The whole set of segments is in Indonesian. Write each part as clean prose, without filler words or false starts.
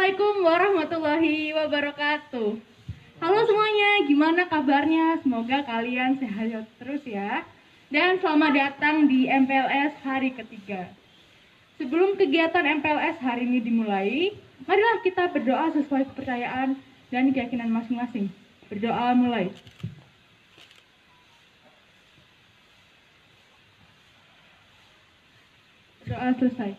Assalamualaikum warahmatullahi wabarakatuh. Halo semuanya, gimana kabarnya? Semoga kalian sehat terus ya. Dan selamat datang di MPLS hari ketiga. Sebelum kegiatan MPLS hari ini dimulai, marilah kita berdoa sesuai kepercayaan dan keyakinan masing-masing. Berdoa mulai. Berdoa selesai.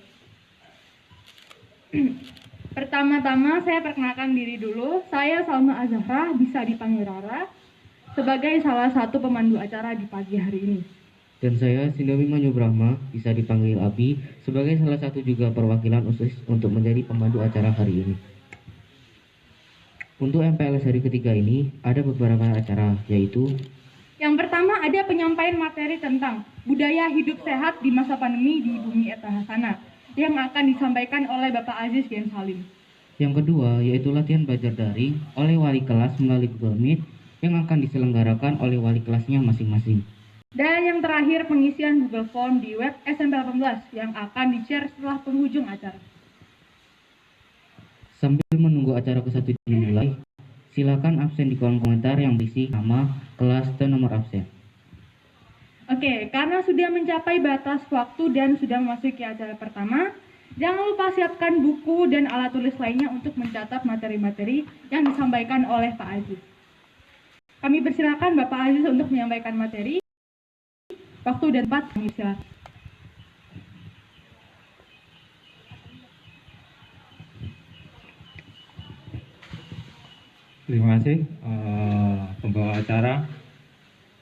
Pertama-tama saya perkenalkan diri dulu. Saya Salma Azahra, bisa dipanggil Rara, sebagai salah satu pemandu acara di pagi hari ini. Dan saya Sindomi Manyu Brahma, bisa dipanggil Abi, sebagai salah satu juga perwakilan OSIS untuk menjadi pemandu acara hari ini. Untuk MPLS hari ketiga ini ada beberapa acara, yaitu yang pertama ada penyampaian materi tentang budaya hidup sehat di masa pandemi di Bumi Eta Hasana yang akan disampaikan oleh Bapak Aziz Gen Salim. Yang kedua yaitu latihan belajar daring oleh wali kelas melalui Google Meet yang akan diselenggarakan oleh wali kelasnya masing-masing. Dan yang terakhir pengisian Google Form di web SMP 18 yang akan di-share setelah penghujung acara. Sambil menunggu acara ke-1 dimulai, silakan absen di kolom komentar yang berisi nama, kelas, dan nomor absen. Oke, karena sudah mencapai batas waktu dan sudah memasuki acara pertama, jangan lupa siapkan buku dan alat tulis lainnya untuk mencatat materi-materi yang disampaikan oleh Pak Aziz. Kami persilakan Bapak Aziz untuk menyampaikan materi. Waktu dan tempat kami silakan. Terima kasih pembawa acara.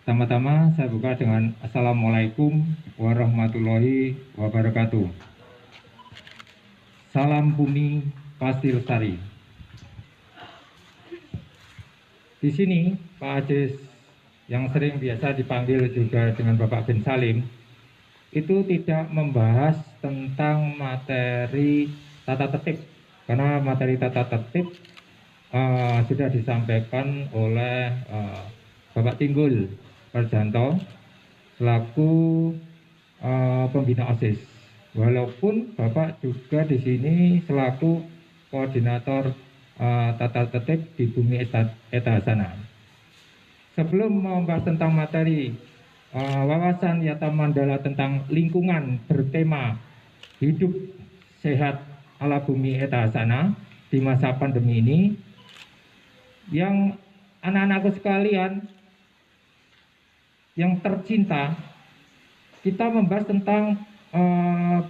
Pertama-tama saya buka dengan Assalamualaikum warahmatullahi wabarakatuh. Salam bumi pasti lestari. Di sini Pak Aziz yang sering biasa dipanggil juga dengan Bapak Gen Salim itu tidak membahas tentang materi tata tertib, karena materi tata tertib sudah disampaikan oleh Bapak Tinggul Parjanto selaku pembina OSIS. Walaupun Bapak juga di sini selaku koordinator tata tertib di Bumi Eta Hasana. Sebelum membahas tentang materi wawasan Yata Mandala tentang lingkungan bertema hidup sehat ala Bumi Eta Hasana di masa pandemi ini, yang anak-anakku sekalian yang tercinta, kita membahas tentang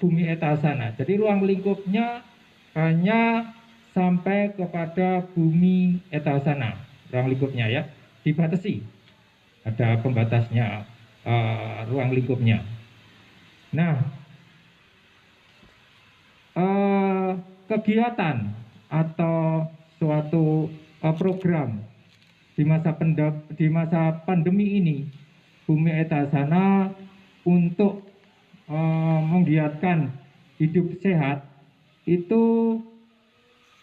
Bumi Eta Hasana. Jadi ruang lingkupnya hanya sampai kepada Bumi Eta Hasana, ruang lingkupnya ya, dibatasi, ada pembatasnya ruang lingkupnya. Nah, kegiatan atau suatu program di masa pandemi ini Bumi Eta Hasana untuk menggiatkan hidup sehat itu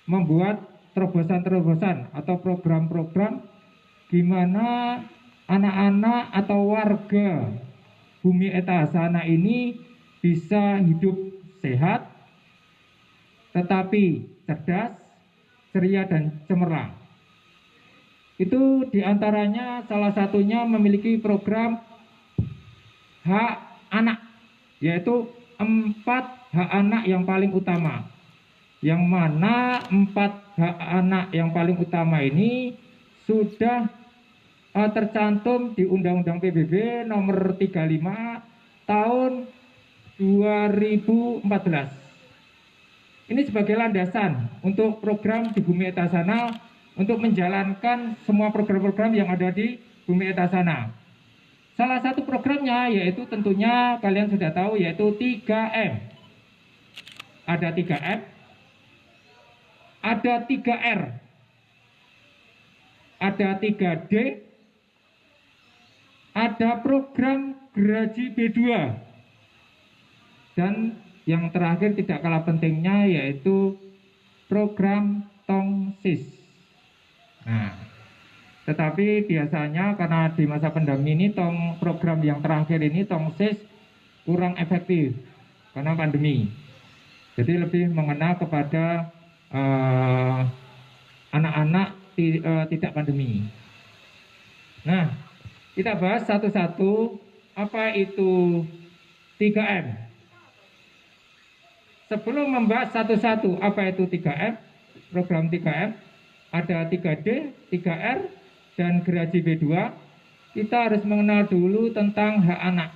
membuat terobosan-terobosan atau program-program gimana anak-anak atau warga Bumi Eta Hasana ini bisa hidup sehat tetapi cerdas, ceria, dan cemerlang. Itu diantaranya salah satunya memiliki program hak anak, yaitu 4 hak anak yang paling utama, yang mana 4 hak anak yang paling utama ini sudah tercantum di Undang-Undang PBB nomor 35 tahun 2014. Ini sebagai landasan untuk program di Bumi Eta Hasana untuk menjalankan semua program-program yang ada di Bumi Eta Hasana. Salah satu programnya yaitu tentunya kalian sudah tahu, yaitu 3M. Ada 3M, ada 3R, ada 3D, ada program Geraji B2, dan yang terakhir tidak kalah pentingnya yaitu program Tongsis. Nah, tetapi biasanya karena di masa pandemi ini program yang terakhir ini Tongsis kurang efektif karena pandemi. Jadi lebih mengena kepada eh, anak-anak tidak pandemi. Nah, kita bahas satu-satu apa itu 3M. Sebelum membahas satu-satu apa itu 3M, program 3M, ada 3D, 3R, dan gerasi B2, kita harus mengenal dulu tentang hak anak.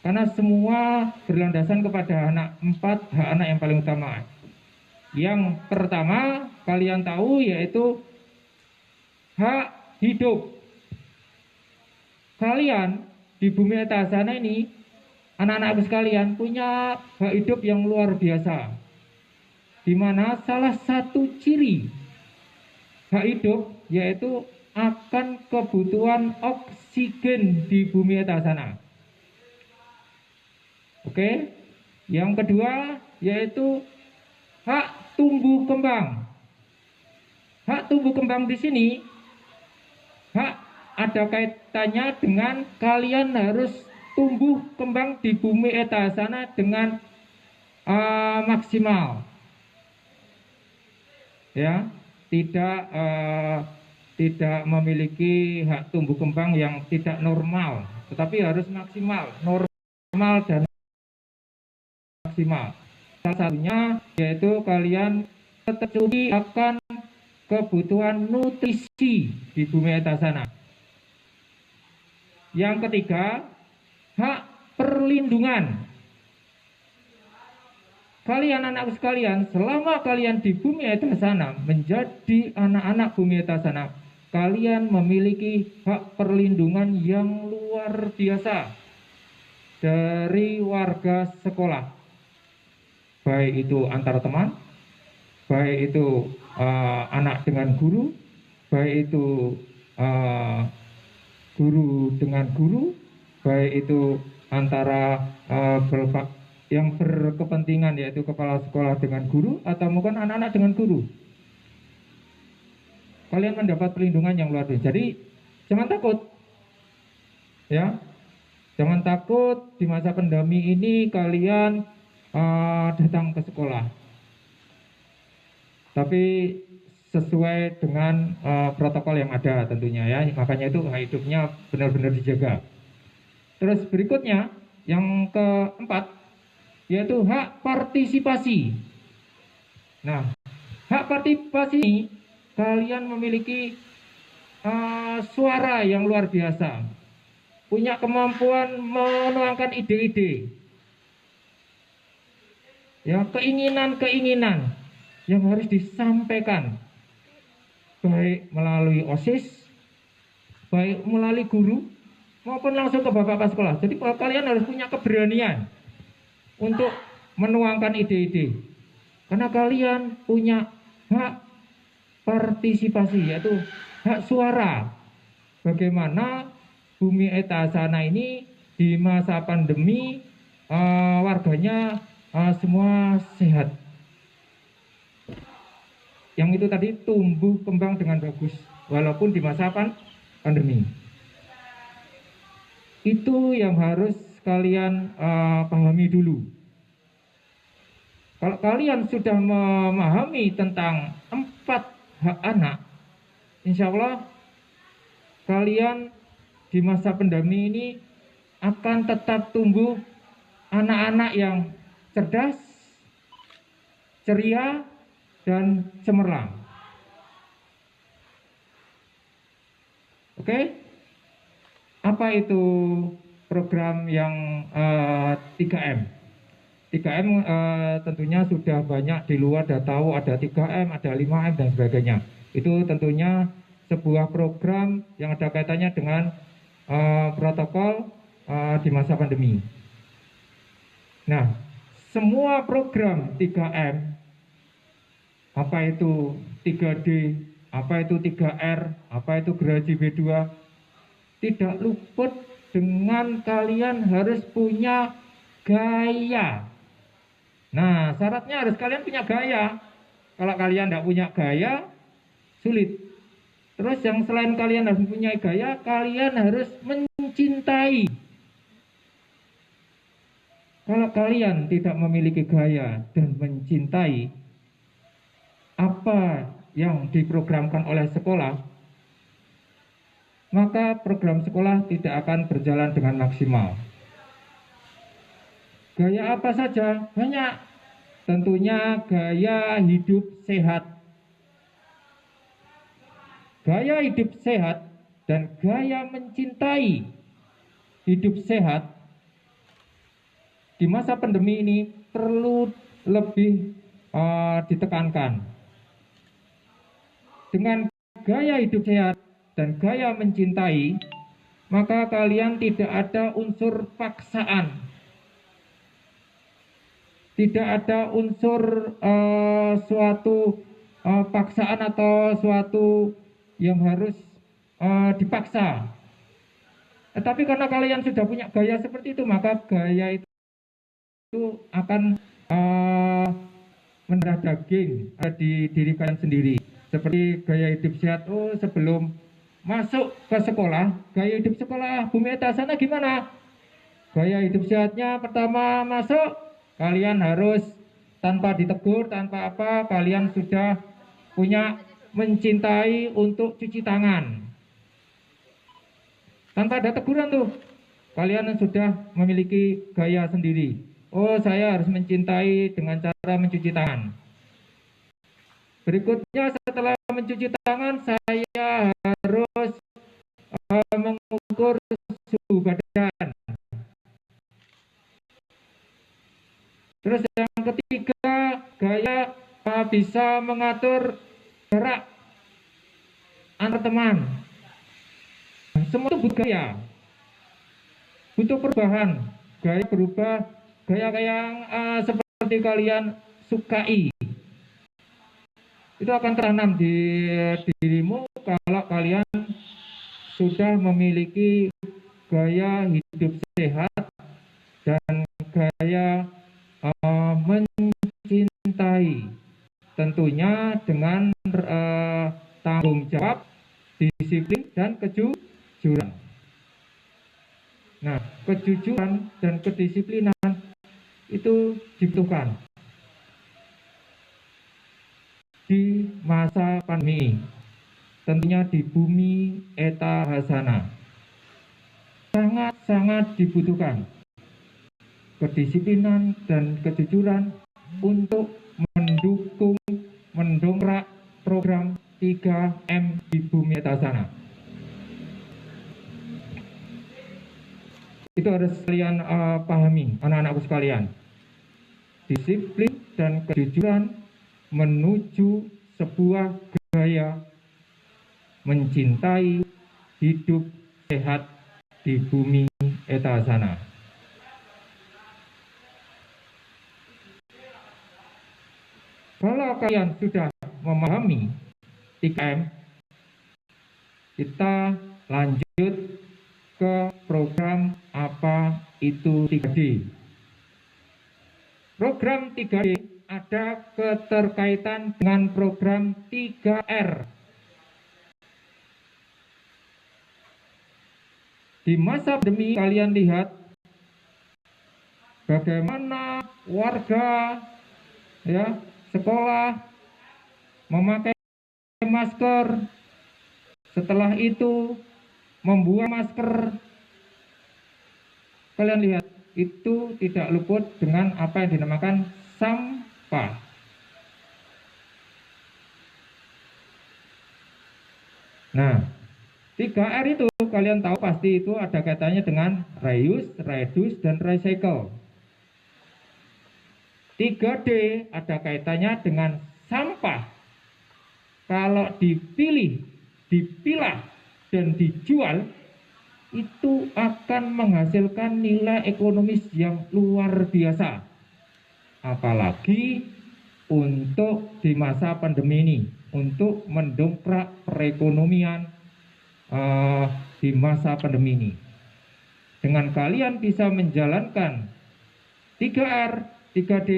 Karena semua berlandasan kepada anak, 4 hak anak yang paling utama. Yang pertama, kalian tahu yaitu hak hidup. Kalian di bumi atas sana ini, anak-anak sekalian punya hak hidup yang luar biasa. Di mana salah satu ciri hak hidup yaitu akan kebutuhan oksigen di bumi atas sana. Oke. Yang kedua yaitu hak tumbuh kembang. Hak tumbuh kembang di sini hak ada kaitannya dengan kalian harus tumbuh kembang di bumi atas sana dengan maksimal. Ya, tidak memiliki hak tumbuh kembang yang tidak normal, tetapi harus maksimal, normal dan maksimal. Salah satunya yaitu kalian tercukupi akan kebutuhan nutrisi di bumi atas sana. Yang ketiga, hak perlindungan. Kalian anak sekalian, selama kalian di bumi atas sana menjadi anak-anak bumi atas sana, kalian memiliki hak perlindungan yang luar biasa dari warga sekolah. Baik itu antar teman, baik itu anak dengan guru, baik itu guru dengan guru, baik itu antara yang berkepentingan yaitu kepala sekolah dengan guru atau mungkin anak-anak dengan guru. Kalian mendapat perlindungan yang luar biasa. Jadi jangan takut, ya, jangan takut di masa pandemi ini kalian datang ke sekolah. Tapi sesuai dengan protokol yang ada tentunya ya. Makanya itu hak hidupnya benar-benar dijaga. Terus berikutnya yang keempat yaitu hak partisipasi. Nah, hak partisipasi ini kalian memiliki suara yang luar biasa, punya kemampuan menuangkan ide-ide, ya, keinginan-keinginan yang harus disampaikan, baik melalui OSIS, baik melalui guru, maupun langsung ke bapak-bapak sekolah. Jadi kalian harus punya keberanian untuk menuangkan ide-ide, karena kalian punya hak partisipasi, yaitu hak suara. Bagaimana bumi etasana ini di masa pandemi warganya semua sehat. Yang itu tadi tumbuh kembang dengan bagus walaupun di masa pandemi. Itu yang harus kalian pahami dulu. Kalau kalian sudah memahami tentang 4 hak anak, insya Allah kalian di masa pandemi ini akan tetap tumbuh anak-anak yang cerdas, ceria, dan cemerlang. Oke? Apa itu program yang 3M? 3M tentunya sudah banyak di luar sudah tahu ada 3M, ada 5M dan sebagainya. Itu tentunya sebuah program yang ada kaitannya dengan protokol di masa pandemi. Nah, semua program 3M, apa itu 3D, apa itu 3R, apa itu gerasi B2, tidak luput dengan kalian harus punya gaya. Nah, syaratnya harus kalian punya gaya. Kalau kalian tidak punya gaya, sulit. Terus yang selain kalian harus punya gaya, kalian harus mencintai. Kalau kalian tidak memiliki gaya dan mencintai, apa yang diprogramkan oleh sekolah, maka program sekolah tidak akan berjalan dengan maksimal. Gaya apa saja? Banyak. Tentunya gaya hidup sehat. Gaya hidup sehat dan gaya mencintai hidup sehat di masa pandemi ini perlu lebih ditekankan. Dengan gaya hidup sehat dan gaya mencintai, maka kalian tidak ada unsur paksaan, tidak ada unsur suatu paksaan atau suatu yang harus dipaksa. Tetapi karena kalian sudah punya gaya seperti itu, maka gaya itu akan mendarah daging di diri kalian sendiri. Seperti gaya hidup sehat, sebelum masuk ke sekolah, gaya hidup sekolah Bumi Etasana gimana? Gaya hidup sehatnya pertama masuk, kalian harus tanpa ditegur, tanpa apa, kalian sudah punya mencintai untuk cuci tangan. Tanpa ada teguran tuh, kalian sudah memiliki gaya sendiri. Oh, saya harus mencintai dengan cara mencuci tangan. Berikutnya setelah mencuci tangan, saya harus mengukur suhu badan. Terus yang ketiga, gaya bisa mengatur jarak antar teman. Semua itu butuh gaya, butuh perubahan. Gaya berubah, gaya yang seperti kalian sukai. Itu akan tertanam di dirimu kalau kalian sudah memiliki gaya hidup sehat dan gaya mencintai, tentunya dengan tanggung jawab, disiplin, dan kejujuran. Nah, kejujuran dan kedisiplinan itu dibutuhkan di masa pandemi, tentunya di Bumi Etasana sangat-sangat dibutuhkan kedisiplinan dan kejujuran untuk mendukung, mendongkrak program 3M di Bumi Etasana. Itu harus kalian pahami, anak-anakku sekalian. Disiplin dan kejujuran menuju sebuah gaya mencintai hidup sehat di Bumi Etasana. Kalau kalian sudah memahami 3M, kita lanjut ke program apa itu 3D. Program 3D ada keterkaitan dengan program 3R. Di masa pandemi kalian lihat bagaimana warga, ya, sekolah memakai masker, setelah itu membuang masker. Kalian lihat itu tidak luput dengan apa yang dinamakan sampah. Nah, 3R itu kalian tahu pasti itu ada kaitannya dengan reuse, reduce, dan recycle. 3D ada kaitannya dengan sampah. Kalau dipilih, dipilah, dan dijual, itu akan menghasilkan nilai ekonomis yang luar biasa. Apalagi untuk di masa pandemi ini, untuk mendongkrak perekonomian di masa pandemi ini. Dengan kalian bisa menjalankan 3R, 3D,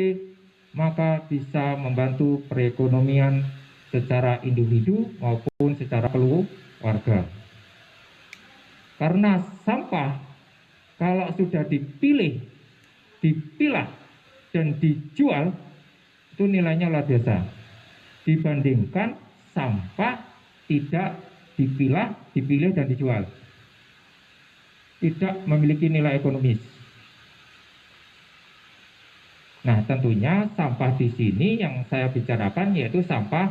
maka bisa membantu perekonomian secara individu maupun secara keluarga. Karena sampah kalau sudah dipilih, dipilah, dan dijual, itu nilainya luar biasa. dibandingkan sampah tidak dipilah, dipilih dan dijual. Tidak memiliki nilai ekonomis. Nah, tentunya sampah di sini yang saya bicarakan yaitu sampah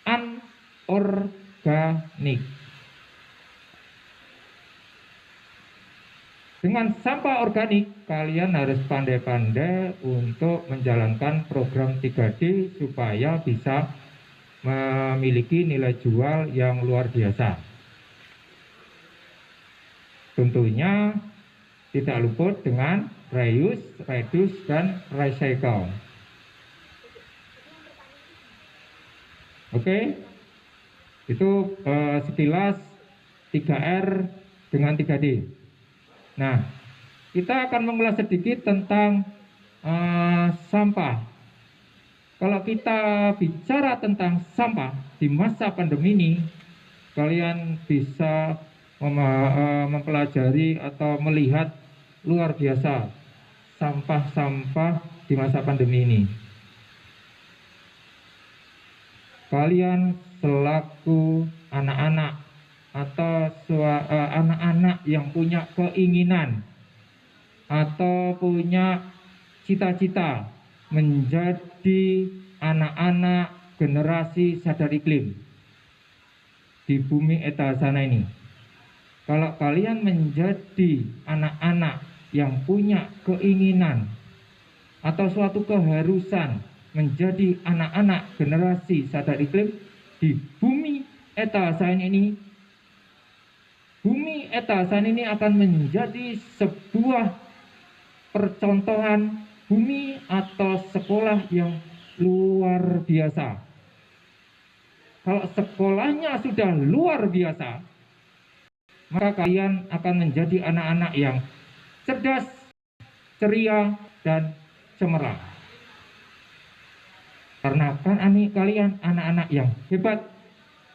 anorganik. Dengan sampah organik, kalian harus pandai-pandai untuk menjalankan program 3D supaya bisa memiliki nilai jual yang luar biasa. Tentunya tidak luput dengan reuse, reduce, dan recycle. Oke, itu sekilas 3R dengan 3D. Nah, kita akan mengulas sedikit tentang sampah. Kalau kita bicara tentang sampah di masa pandemi ini, kalian bisa mempelajari atau melihat luar biasa sampah-sampah di masa pandemi ini. Kalian selaku anak-anak atau anak-anak yang punya keinginan atau punya cita-cita menjadi anak-anak generasi sadar iklim di bumi etasana ini. Kalau kalian menjadi anak-anak yang punya keinginan atau suatu keharusan menjadi anak-anak generasi sadar iklim di bumi etasana ini, bumi etasan ini akan menjadi sebuah percontohan bumi atau sekolah yang luar biasa. Kalau sekolahnya sudah luar biasa, maka kalian akan menjadi anak-anak yang cerdas, ceria, dan cemerlang. Karena kan kalian anak-anak yang hebat,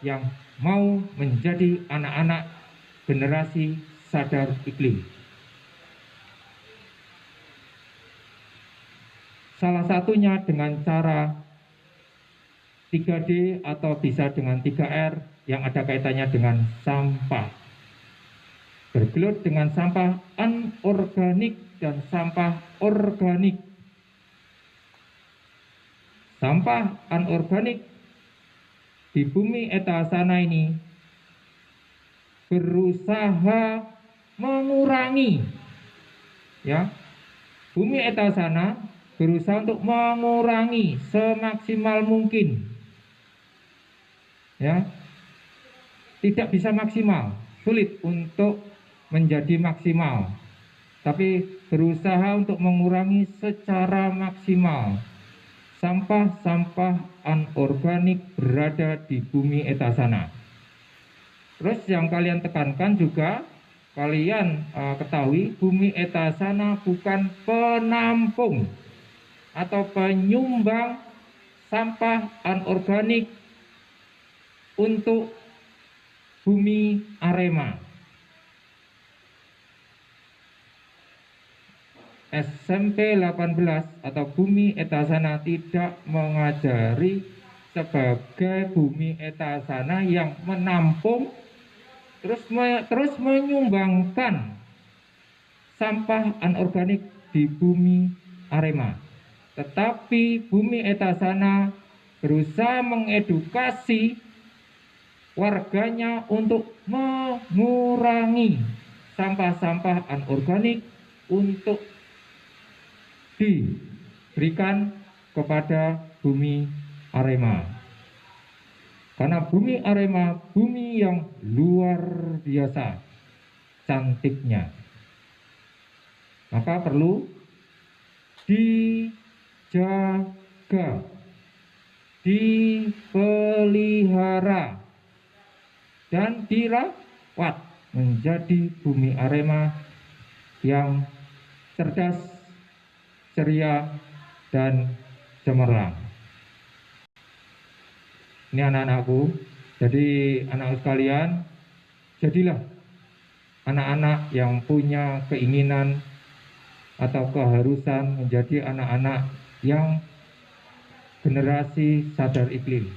yang mau menjadi anak-anak generasi sadar iklim. Salah satunya dengan cara 3D atau bisa dengan 3R yang ada kaitannya dengan sampah. Bergelut dengan sampah anorganik dan sampah organik. Sampah anorganik di bumi etasana ini berusaha mengurangi, ya, bumi etasana berusaha untuk mengurangi semaksimal mungkin, ya, tidak bisa maksimal, sulit untuk menjadi maksimal, tapi berusaha untuk mengurangi secara maksimal sampah-sampah anorganik berada di bumi etasana. Terus yang kalian tekankan juga, kalian ketahui bumi etasana bukan penampung atau penyumbang sampah anorganik untuk bumi Arema. SMP 18 atau bumi etasana tidak mengajari sebagai bumi etasana yang menampung terus menyumbangkan sampah anorganik di bumi Arema. Tetapi bumi etasana berusaha mengedukasi warganya untuk mengurangi sampah-sampah anorganik untuk diberikan kepada bumi Arema. Karena bumi Arema bumi yang luar biasa cantiknya, maka perlu dijaga, dipelihara, dan dirawat menjadi bumi Arema yang cerdas, ceria, dan cemerlang. Ini anak-anakku, jadi anak-anak sekalian, jadilah anak-anak yang punya keinginan atau keharusan menjadi anak-anak yang generasi sadar iklim.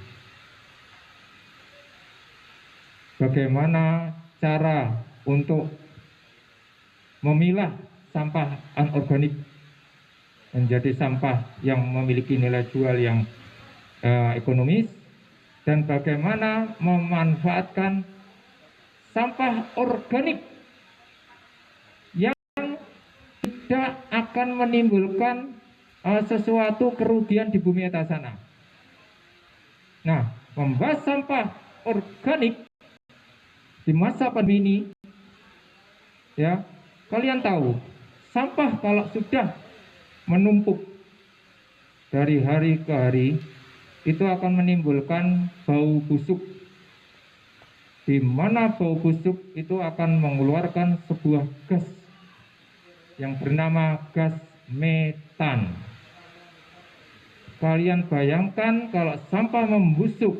Bagaimana cara untuk memilah sampah anorganik menjadi sampah yang memiliki nilai jual yang ekonomis, dan bagaimana memanfaatkan sampah organik yang tidak akan menimbulkan sesuatu kerugian di bumi atas sana. Nah, membahas sampah organik di masa pandemi ini, ya, kalian tahu, sampah kalau sudah menumpuk dari hari ke hari, itu akan menimbulkan bau busuk, di mana bau busuk itu akan mengeluarkan sebuah gas yang bernama gas metan. Kalian bayangkan kalau sampah membusuk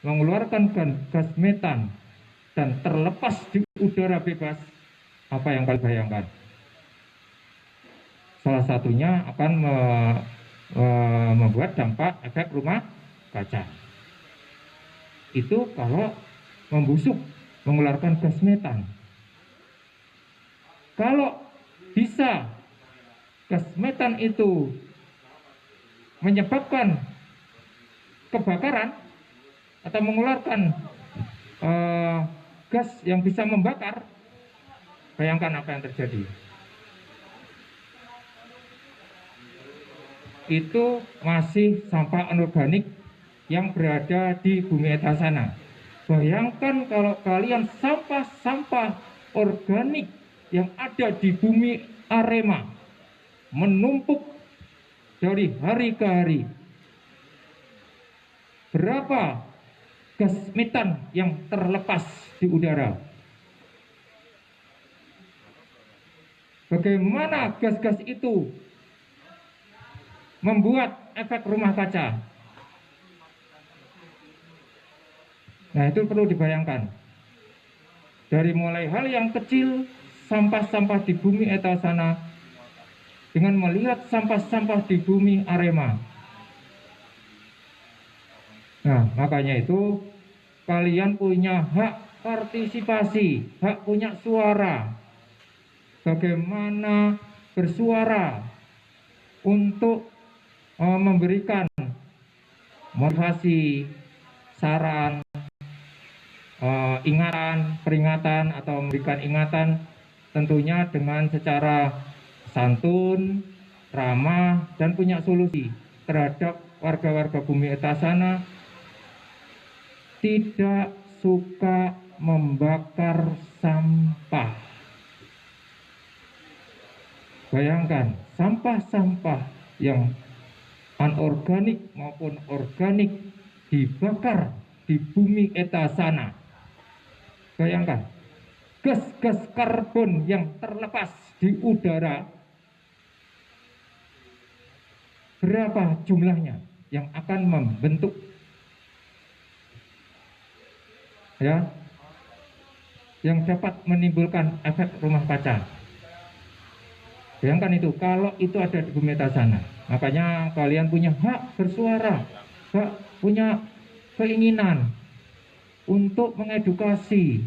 mengeluarkan gas metan dan terlepas di udara bebas, apa yang kalian bayangkan? Salah satunya akan membuat dampak efek rumah kaca. Itu kalau membusuk mengeluarkan gas metan. Kalau bisa gas metan itu menyebabkan kebakaran atau mengeluarkan gas yang bisa membakar, bayangkan apa yang terjadi. Itu masih sampah anorganik yang berada di bumi atas sana. Bayangkan kalau kalian sampah-sampah organik yang ada di bumi Arema menumpuk dari hari ke hari. Berapa gas metan yang terlepas di udara? Bagaimana gas-gas itu membuat efek rumah kaca? Nah, itu perlu dibayangkan. Dari mulai hal yang kecil, sampah-sampah di bumi atas sana, dengan melihat sampah-sampah di bumi Arema. Nah, makanya itu kalian punya hak partisipasi, hak punya suara. Bagaimana bersuara untuk memberikan motivasi, saran, ingatan, peringatan, atau memberikan ingatan, tentunya dengan secara santun, ramah, dan punya solusi terhadap warga-warga bumi atas sana tidak suka membakar sampah. Bayangkan, sampah-sampah yang anorganik maupun organik dibakar di bumi atas sana. Bayangkan, gas-gas karbon yang terlepas di udara, berapa jumlahnya yang akan membentuk, ya, yang dapat menimbulkan efek rumah kaca. Bayangkan itu, kalau itu ada di bumi atas sana. Makanya kalian punya hak bersuara, hak punya keinginan untuk mengedukasi,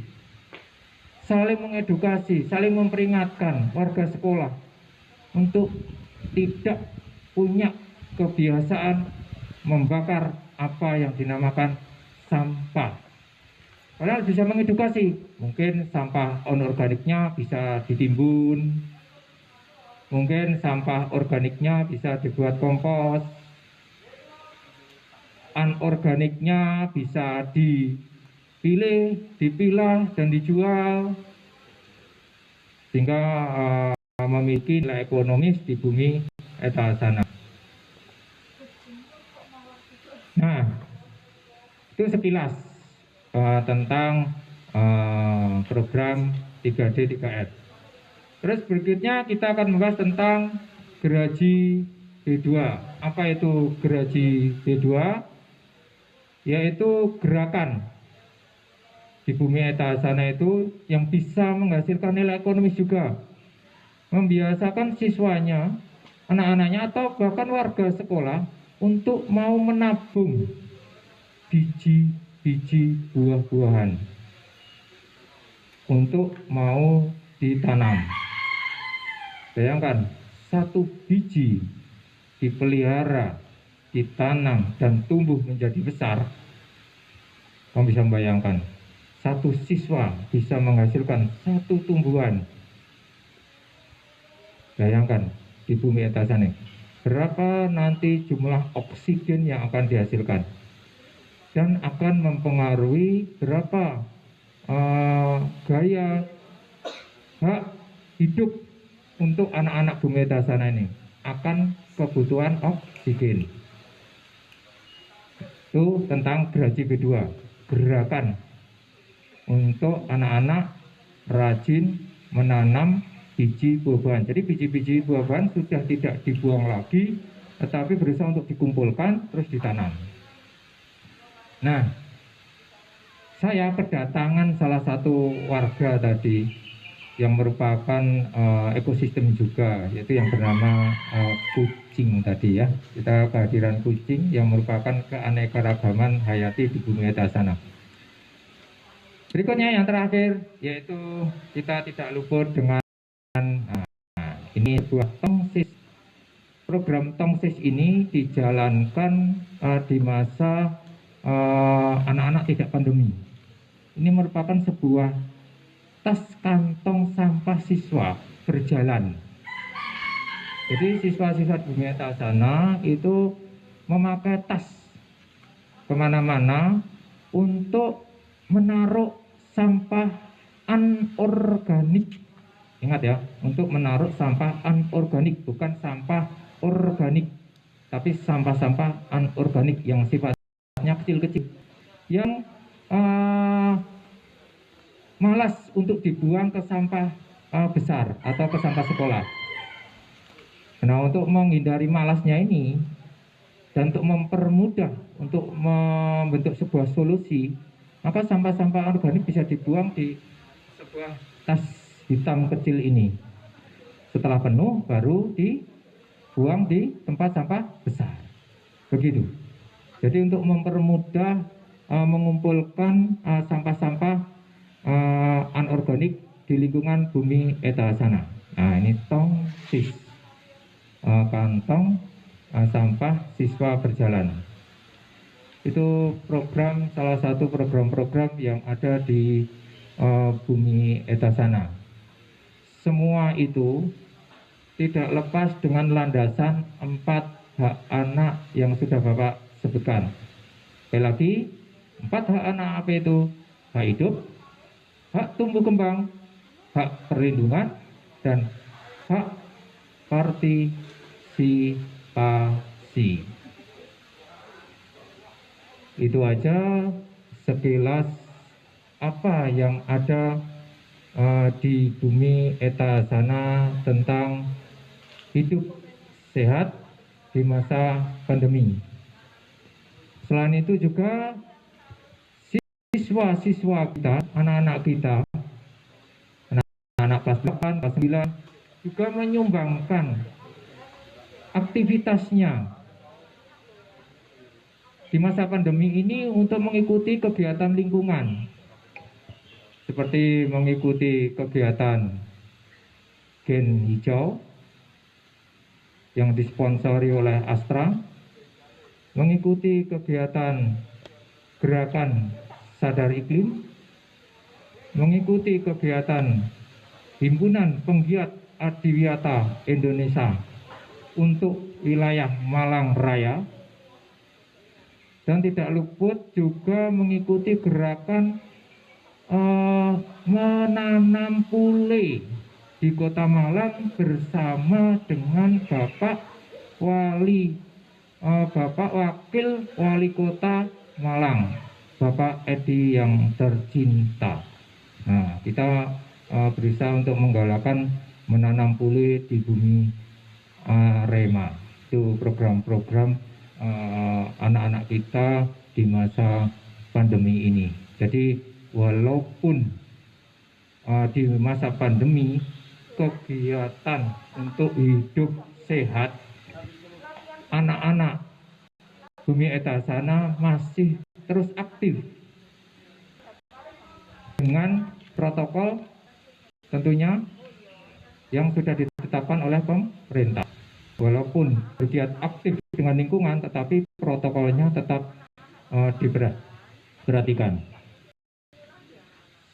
saling mengedukasi, saling memperingatkan warga sekolah untuk tidak punya kebiasaan membakar apa yang dinamakan sampah. Kalian bisa mengedukasi, mungkin sampah anorganiknya bisa ditimbun, mungkin sampah organiknya bisa dibuat kompos, anorganiknya bisa dipilih, dipilah, dan dijual, sehingga memiliki nilai ekonomis di bumi atas sana. Nah, itu sekilas tentang program 3D 3R. Terus berikutnya kita akan membahas tentang geraji B2. Apa itu geraji B2? Yaitu gerakan di bumi atas sana itu yang bisa menghasilkan nilai ekonomis juga. Membiasakan siswanya, anak-anaknya, atau bahkan warga sekolah untuk mau menabung biji-biji buah-buahan untuk mau ditanam. Bayangkan, satu biji dipelihara, ditanam, dan tumbuh menjadi besar. Kamu bisa membayangkan, satu siswa bisa menghasilkan satu tumbuhan. Bayangkan, di bumi etasan ini, berapa nanti jumlah oksigen yang akan dihasilkan. Dan akan mempengaruhi berapa gaya hak hidup untuk anak-anak bumi etasana ini, akan kebutuhan oksigen. Itu tentang gerasi kedua, gerakan untuk anak-anak rajin menanam biji buah-buahan. Jadi biji-biji buah-buahan sudah tidak dibuang lagi, tetapi berusaha untuk dikumpulkan terus ditanam. Nah, saya kedatangan salah satu warga tadi yang merupakan ekosistem juga, yaitu yang bernama kucing tadi ya. Kita kehadiran kucing yang merupakan keanekaragaman hayati di bumi etasana. Berikutnya yang terakhir, yaitu kita tidak luput dengan ini sebuah tongsis. Program tongsis ini dijalankan di masa anak-anak tidak pandemi. Ini merupakan sebuah tas kantong sampah siswa berjalan. Jadi siswa-siswa di bumi etasana itu memakai tas kemana-mana untuk menaruh sampah anorganik. Ingat ya, untuk menaruh sampah anorganik, bukan sampah organik, tapi sampah-sampah anorganik yang sifatnya kecil-kecil, yang malas untuk dibuang ke sampah besar atau ke sampah sekolah. Nah, untuk menghindari malasnya ini dan untuk mempermudah untuk membentuk sebuah solusi, maka sampah-sampah organik bisa dibuang di sebuah tas hitam kecil ini. Setelah penuh baru dibuang di tempat sampah besar. Begitu. Jadi untuk mempermudah mengumpulkan sampah-sampah anorganik di lingkungan bumi etasana. Nah, ini tongsis, kantong sampah siswa berjalan. Itu program, salah satu program-program yang ada di bumi etasana. Semua itu tidak lepas dengan landasan 4 hak anak yang sudah Bapak sebutkan. Sekali lagi, 4 hak anak apa itu? Hak hidup, hak tumbuh kembang, hak perlindungan, dan hak partisipasi. Itu aja sekilas apa yang ada di bumi etasana tentang hidup sehat di masa pandemi. Selain itu juga siswa-siswa kita, anak-anak kita, anak-anak kelas 8, kelas 9 juga menyumbangkan aktivitasnya di masa pandemi ini untuk mengikuti kegiatan lingkungan, seperti mengikuti kegiatan Gen Hijau yang disponsori oleh Astra, mengikuti kegiatan Gerakan Sadar Iklim, mengikuti kegiatan Himpunan Penggiat Adiwiyata Indonesia untuk wilayah Malang Raya, dan tidak luput juga mengikuti gerakan menanam pule di Kota Malang bersama dengan Bapak Wakil Wali Kota Malang, Bapak Edi yang tercinta. Nah, kita berusaha untuk menggalakkan menanam pule di bumi Rema. Itu program-program anak-anak kita di masa pandemi ini. Jadi walaupun di masa pandemi kegiatan untuk hidup sehat anak-anak Bumi Etasana masih terus aktif dengan protokol tentunya yang sudah ditetapkan oleh pemerintah. Walaupun bergiat aktif dengan lingkungan, tetapi protokolnya tetap diperhatikan.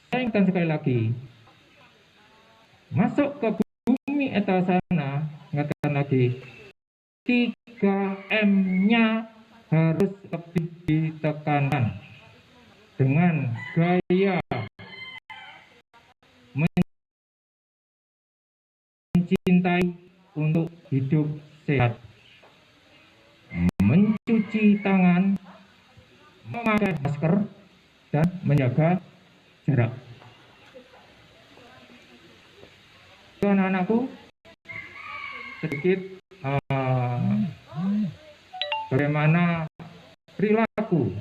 Saya ingatkan sekali lagi, masuk ke bumi Etasana, ingatkan lagi, 3M-nya harus lebih ditekankan dengan gaya mencintai untuk hidup sehat, mencuci tangan, memakai masker, dan menjaga jarak. Anak-anakku, sedikit bagaimana perilaku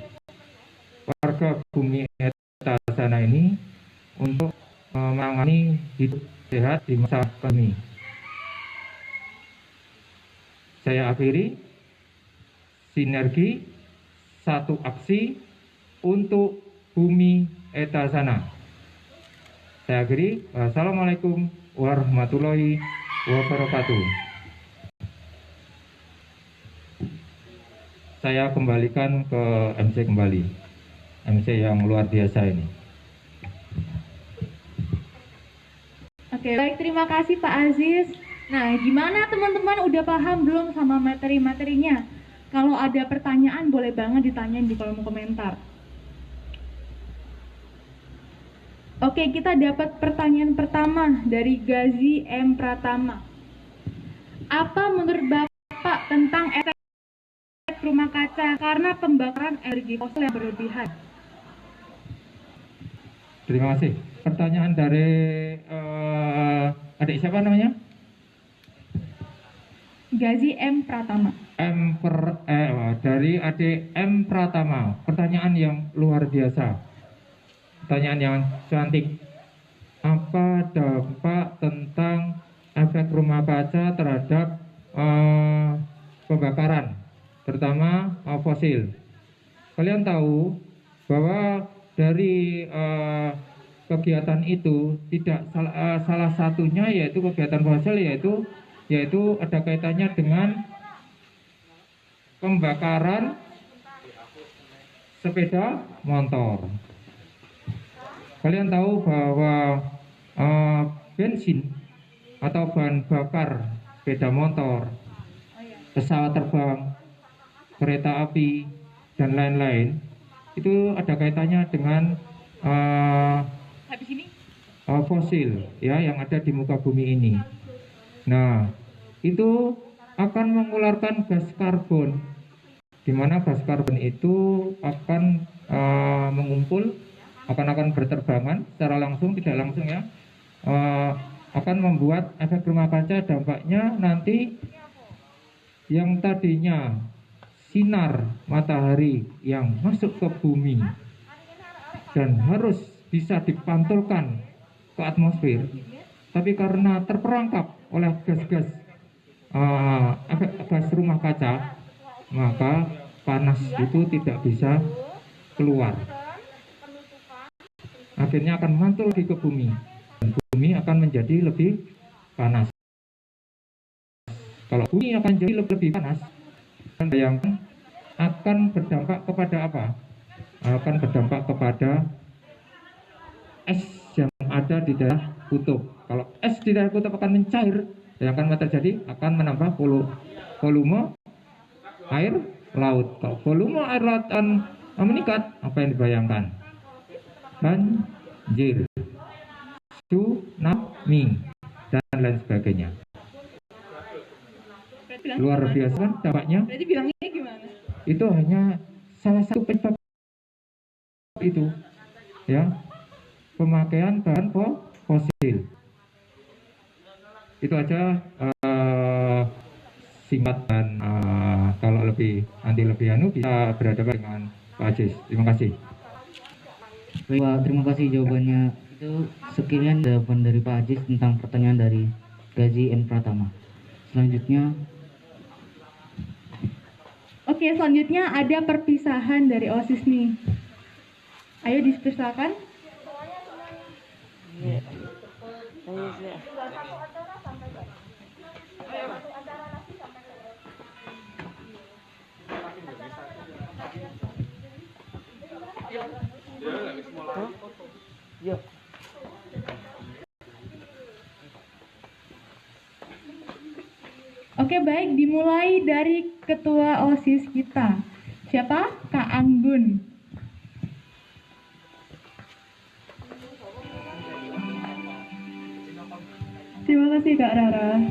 warga bumi Etasana ini untuk menangani hidup sehat di masa pandemi. Saya akhiri, sinergi, satu aksi untuk bumi Etasana. Saya akhiri, wassalamualaikum warahmatullahi wabarakatuh. Saya kembalikan ke MC kembali, MC yang luar biasa ini. Oke, baik, terima kasih Pak Aziz. Nah, gimana teman-teman, udah paham belum sama materi-materinya? Kalau ada pertanyaan boleh banget ditanyain di kolom komentar. Oke, kita dapat pertanyaan pertama dari Gazi M. Pratama. Apa menurut Bapak tentang efek rumah kaca karena pembakaran energi fosil yang berlebihan? Terima kasih. Pertanyaan dari adik siapa namanya? Gazi M. Pratama. Dari adik M. Pratama. Pertanyaan yang luar biasa. Pertanyaan yang cantik. Apa dampak tentang efek rumah kaca terhadap pembakaran, terutama fosil? Kalian tahu bahwa dari kegiatan itu tidak salah satunya yaitu kegiatan fosil yaitu ada kaitannya dengan pembakaran sepeda motor. Kalian tahu bahwa bensin atau bahan bakar sepeda motor, pesawat terbang, kereta api, dan lain-lain itu ada kaitannya dengan fosil ya yang ada di muka bumi ini. Nah, itu akan mengeluarkan gas karbon, di mana gas karbon itu akan mengumpul, akan berterbangan secara langsung tidak langsung ya, akan membuat efek rumah kaca. Dampaknya nanti yang tadinya sinar matahari yang masuk ke bumi dan harus bisa dipantulkan ke atmosfer, tapi karena terperangkap oleh gas-gas efek gas rumah kaca, maka panas itu tidak bisa keluar. Akhirnya akan mantul lagi ke bumi, dan bumi akan menjadi lebih panas. Kalau bumi akan jadi lebih panas, bayangkan akan berdampak kepada apa? Akan berdampak kepada es yang ada di daerah kutub. Kalau es di daerah kutub akan mencair, yang akan terjadi akan menambah volume air laut. Kalau volume air laut akan meningkat, apa yang dibayangkan? Banjir, tsunami, dan lain sebagainya. Luar biasa kan dampaknya? Berarti bilangnya gimana? Itu hanya salah satu penyebab itu, ya, pemakaian bahan fosil. Itu aja singkat, dan kalau lebih bisa berhadapan dengan Pak Aziz. Terima kasih. Baik Pak, terima kasih jawabannya. Itu sekian jawaban dari Pak Aziz tentang pertanyaan dari Gazi M. Pratama. Selanjutnya. Oke, selanjutnya ada perpisahan dari OSIS nih. Ayo dipersilakan. Oke, baik, dimulai dari ketua OSIS kita. Siapa? Kak Anggun. Terima kasih Kak Rara.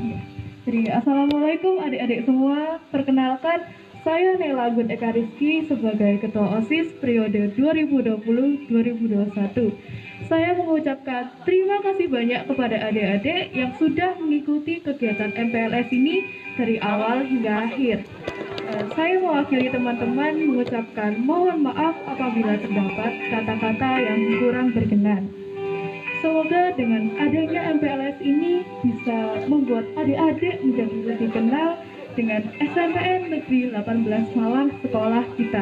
Jadi, Assalamualaikum adik-adik semua. Perkenalkan, saya Nela Gun Eka Rizky sebagai Ketua OSIS periode 2020-2021. Saya mengucapkan terima kasih banyak kepada adik-adik yang sudah mengikuti kegiatan MPLS ini dari awal hingga akhir. Saya mewakili teman-teman mengucapkan mohon maaf apabila terdapat kata-kata yang kurang berkenan. Semoga dengan adanya MPLS ini bisa membuat adik-adik menjadi lebih kenal dengan SMPN Negeri 18 Malang sekolah kita.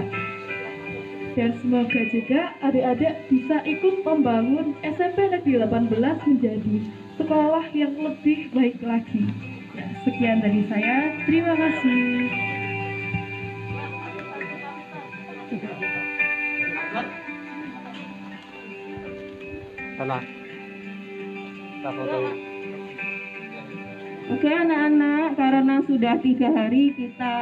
Dan semoga juga adik-adik bisa ikut membangun SMP Negeri 18 menjadi sekolah yang lebih baik lagi. Ya, sekian dari saya. Terima kasih. Oke anak-anak, karena sudah 3 hari kita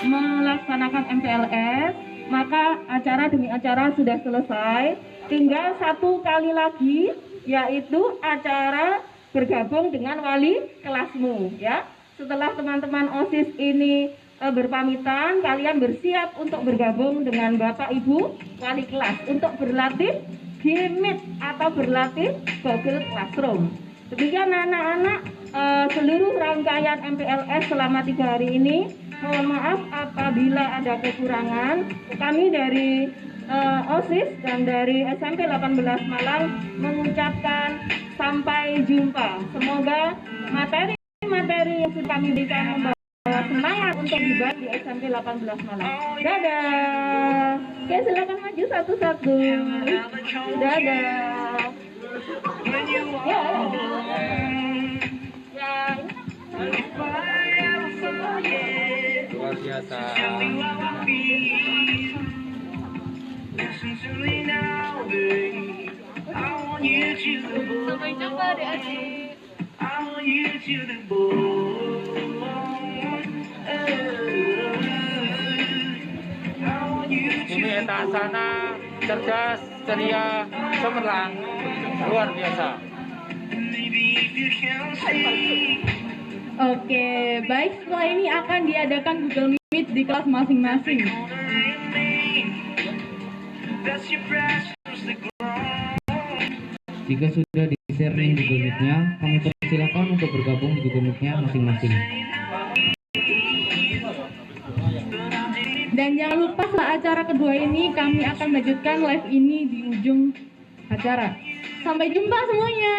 melaksanakan MPLS, maka acara demi acara sudah selesai. Tinggal 1 kali lagi, yaitu acara bergabung dengan wali kelasmu. Ya, setelah teman-teman OSIS ini berpamitan, kalian bersiap untuk bergabung dengan Bapak Ibu wali kelas untuk berlatih Meet atau berlatih Google Classroom. Demikian anak-anak, seluruh rangkaian MPLS selama 3 hari ini. Mohon maaf apabila ada kekurangan. Kami dari OSIS dan dari SMP 18 Malang mengucapkan sampai jumpa. Semoga materi-materi yang sudah kami berikan membawa semangat untuk dibahas di SMP 18 Malang. Dadah. Oke, silakan maju satu-satu. Dadah. Ya. Luar biasa. Sampai jumpa adik-adik. Bumi Etasana cerdas, ceria, cemerlang, luar biasa. Oke, baik, setelah ini akan diadakan Google Meet di kelas masing-masing. Jika sudah di-share link Google Meet-nya, kami persilakan untuk bergabung di Google Meet-nya masing-masing. Dan jangan lupa setelah acara kedua ini kami akan melanjutkan live ini di ujung acara. Sampai jumpa semuanya.